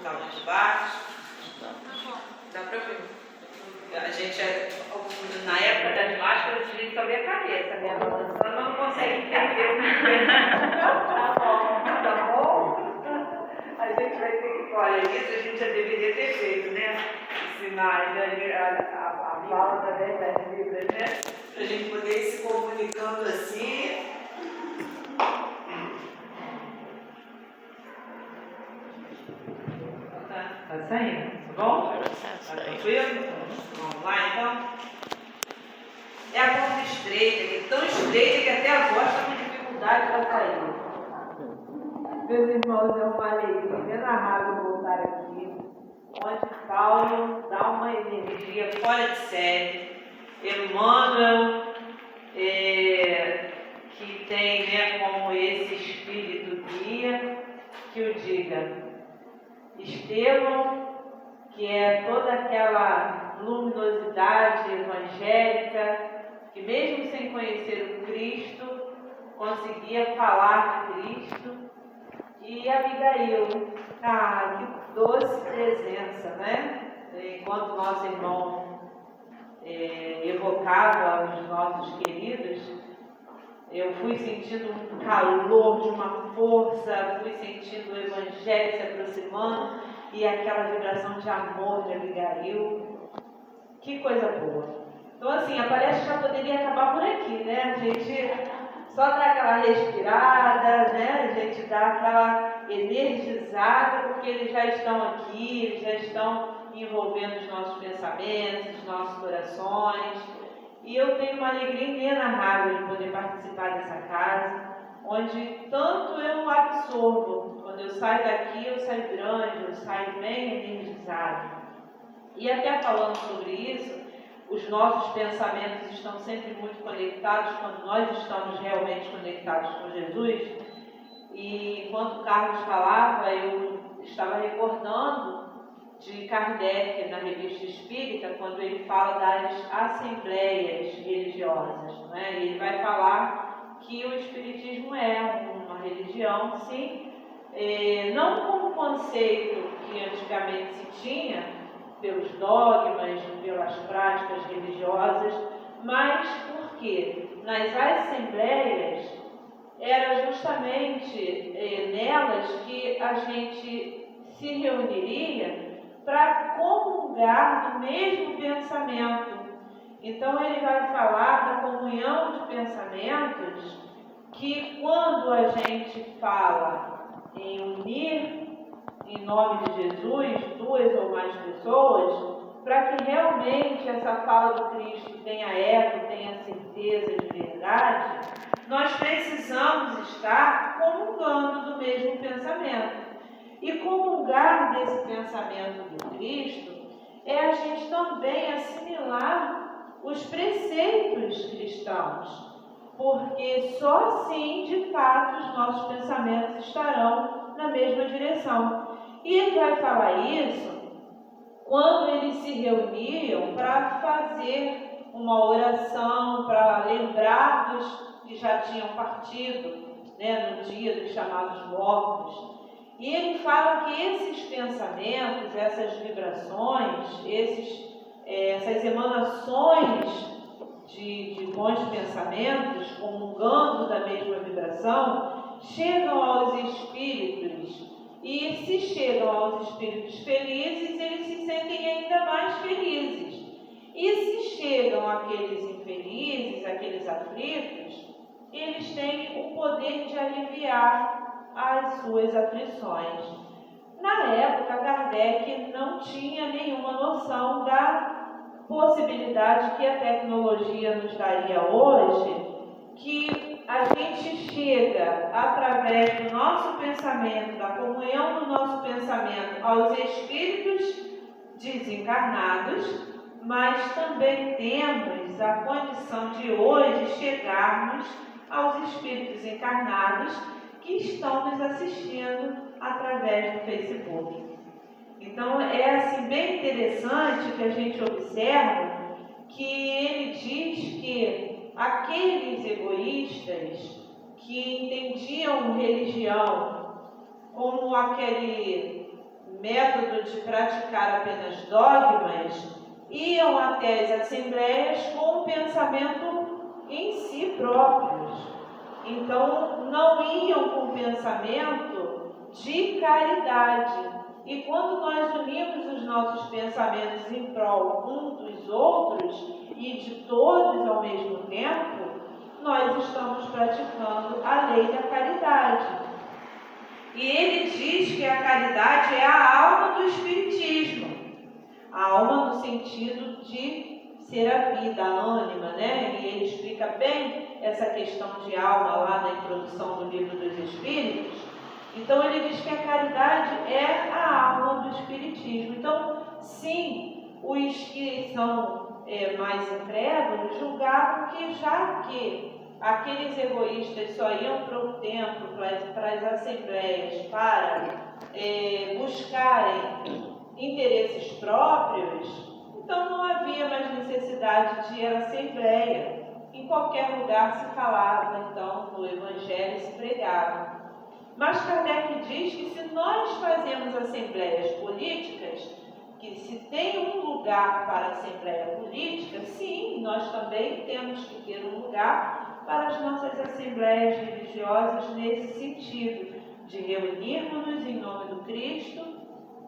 Tá muito baixo? Dá para ver. A gente, na época das máscaras, a gente só vê a cabeça, né? Balançando, não consegue entender. Tá bom. A gente vai ter que, olha, isso a gente já deveria ter feito, né? Ensinar a fala através das Bíblias, né? Para a gente poder ir se comunicando assim. Tá saindo? Tá bom? Tá tranquilo? Vamos lá então? É a porta estreita, que é tão estreita que até a voz está com dificuldade para sair. Meus irmãos, é uma alegria inenarrável voltar aqui, onde Paulo dá uma energia fora de série. Emmanuel, que tem, né, como esse espírito guia, que o diga. Estevão, que é toda aquela luminosidade evangélica, que mesmo sem conhecer o Cristo, conseguia falar de Cristo. E Abigail, que doce presença, né? Enquanto nosso irmão evocava os nossos queridos, eu fui sentindo um calor de uma força, fui sentindo o Evangelho se aproximando e aquela vibração de amor de Abigail. Que coisa boa! Então, assim, a palestra já poderia acabar por aqui, né? A gente só dá aquela respirada, né? A gente dá aquela energizada, porque eles já estão aqui, eles já estão envolvendo os nossos pensamentos, os nossos corações. E eu tenho uma alegria inenarrável de poder participar dessa casa, onde tanto eu absorvo. Quando eu saio daqui, eu saio grande, eu saio bem energizado. E até falando sobre isso, os nossos pensamentos estão sempre muito conectados quando nós estamos realmente conectados com Jesus. E enquanto o Carlos falava, eu estava recordando de Kardec na Revista Espírita, quando ele fala das assembleias religiosas, né? Ele vai falar que o Espiritismo é uma religião, sim, não como conceito que antigamente se tinha, pelos dogmas, pelas práticas religiosas, mas porque nas assembleias era justamente nelas que a gente se reuniria para comungar do mesmo pensamento. Então ele vai falar da comunhão de pensamentos, que quando a gente fala em unir em nome de Jesus, duas ou mais pessoas, para que realmente essa fala do Cristo tenha eco, tenha certeza de verdade, nós precisamos estar comungando do mesmo pensamento. E comungar desse pensamento do Cristo é a gente também assimilar os preceitos cristãos, porque só assim, de fato, os nossos pensamentos estarão na mesma direção. E ele vai falar isso quando eles se reuniam para fazer uma oração, para lembrar dos que já tinham partido, né, no dia dos chamados mortos. E ele fala que esses pensamentos, essas vibrações, essas emanações de bons pensamentos, comungando da mesma vibração, chegam aos espíritos. E se chegam aos espíritos felizes, eles se sentem ainda mais felizes. E se chegam àqueles infelizes, àqueles aflitos, eles têm o poder de aliviar as suas aflições. Na época, Kardec não tinha nenhuma noção da possibilidade que a tecnologia nos daria hoje, que a gente chega, através do nosso pensamento, da comunhão do nosso pensamento, aos espíritos desencarnados, mas também temos a condição de hoje chegarmos aos espíritos encarnados que estão nos assistindo através do Facebook. Então, é assim bem interessante que a gente observa que ele diz que aqueles egoístas que entendiam religião como aquele método de praticar apenas dogmas, iam até as assembleias com um pensamento em si próprios. Então, não iam com pensamento de caridade. E quando nós unimos os nossos pensamentos em prol um dos outros e de todos ao mesmo tempo, nós estamos praticando a lei da caridade. E ele diz que a caridade é a alma do Espiritismo. A alma no sentido de ser a vida, a ânima, né? E ele explica bem essa questão de alma lá na introdução do Livro dos Espíritos. Então ele diz que a caridade é a alma do Espiritismo. Então, sim, os que são mais incrédulos julgavam que, já que aqueles egoístas só iam para o templo, para as assembleias, para buscarem interesses próprios, então não havia mais necessidade de ir à assembleia. Em qualquer lugar se falava, então, no Evangelho se pregava. Mas Kardec diz que se nós fazemos assembleias políticas, que se tem um lugar para a assembleia política, sim, nós também temos que ter um lugar para as nossas assembleias religiosas nesse sentido, de reunirmos-nos em nome do Cristo,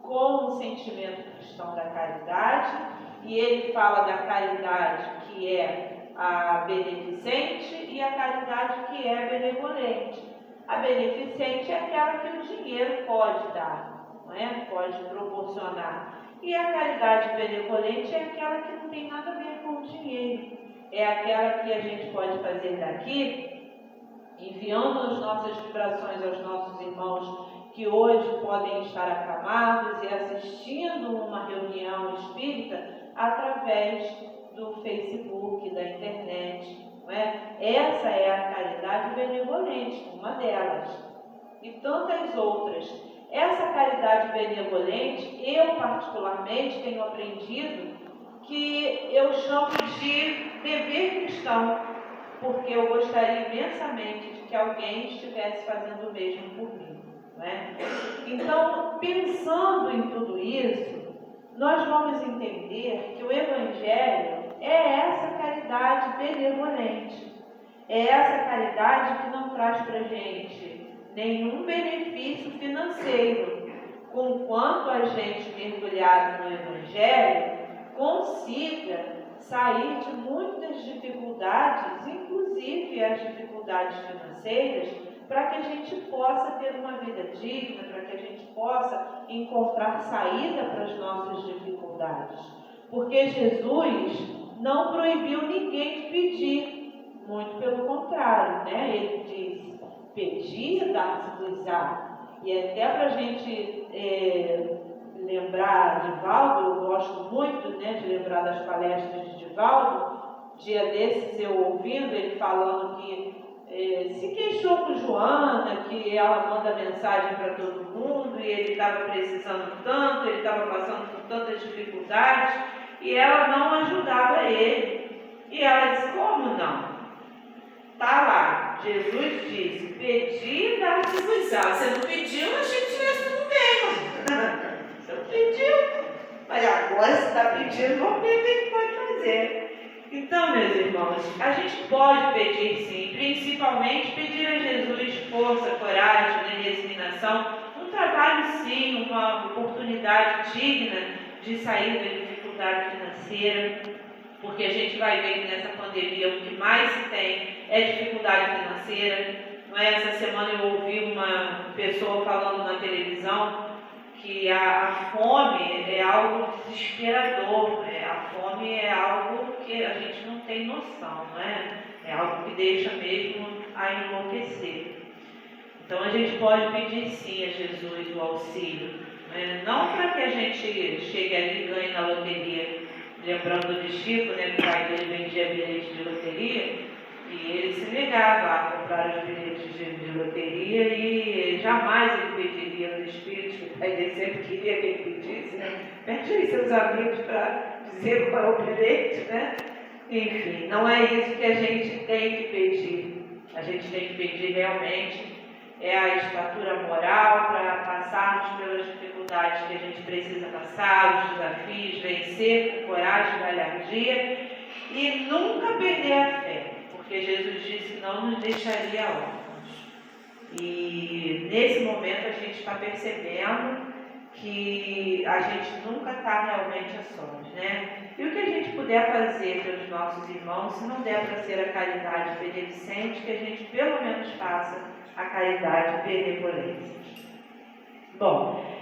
com o sentimento cristão da caridade, e ele fala da caridade que é a beneficente e a caridade que é a benevolente. A beneficente é aquela que o dinheiro pode dar, não é? Pode proporcionar. E a caridade benevolente é aquela que não tem nada a ver com o dinheiro. É aquela que a gente pode fazer daqui, enviando as nossas vibrações aos nossos irmãos que hoje podem estar acamados e assistindo uma reunião espírita através do Facebook, da internet. Não é? Essa é a caridade benevolente, uma delas. E tantas outras. Essa caridade benevolente, eu particularmente tenho aprendido que eu chamo de dever cristão, porque eu gostaria imensamente de que alguém estivesse fazendo o mesmo por mim. Né? Então, pensando em tudo isso, nós vamos entender que o Evangelho é essa caridade benevolente, é essa caridade que não traz para a gente nenhum benefício financeiro, conquanto a gente, mergulhado no Evangelho, consiga sair de muitas dificuldades, inclusive as dificuldades financeiras, para que a gente possa ter uma vida digna, para que a gente possa encontrar saída para as nossas dificuldades. Porque Jesus não proibiu ninguém de pedir, muito pelo contrário, né? Ele diz, pedir, dar-se-vos-á. E até para a gente lembrar de Divaldo, eu gosto muito, né, de lembrar das palestras de Divaldo. Dia desses eu ouvindo ele falando que se queixou com Joana, que ela manda mensagem para todo mundo e ele estava precisando tanto, ele estava passando por tantas dificuldades e ela não ajudava ele. E ela disse, como não? Tá lá, Jesus disse, pedi e dar-se-vos-á. Você não pediu, achei que tivesse tudo bem. Você não pediu, mas agora você está pedindo, vamos ver o que pode fazer. Então, meus irmãos, a gente pode pedir sim, principalmente pedir a Jesus força, coragem, resignação, um trabalho sim, uma oportunidade digna de sair da dificuldade financeira, porque a gente vai ver que nessa pandemia o que mais se tem é dificuldade financeira. Não é? Essa semana eu ouvi uma pessoa falando na televisão que a fome é algo desesperador, a fome é algo que a gente não tem noção, não é? É algo que deixa mesmo a enlouquecer. Então a gente pode pedir sim a Jesus o auxílio, né? Não para que a gente chegue ali e ganhe na loteria, lembrando de Chico, né, que o pai dele vendia bilhetes de loteria, e ele se negava a comprar os bilhetes de loteria e jamais ele pediria aos espíritos, que o pai dele sempre queria que ele pedisse, né? Pede aí seus amigos para dizer qual é o bilhete, né? Enfim, não é isso que a gente tem que pedir. A gente tem que pedir realmente é a estatura moral para passarmos pelas dificuldades que a gente precisa passar, os desafios, vencer com coragem e galhardia e nunca perder a fé, porque Jesus disse que não nos deixaria órfãos. E nesse momento a gente está percebendo que a gente nunca está realmente a sós, né? E o que a gente puder fazer pelos nossos irmãos, se não der para ser a caridade beneficente, que a gente pelo menos faça a caridade benevolência. Bom,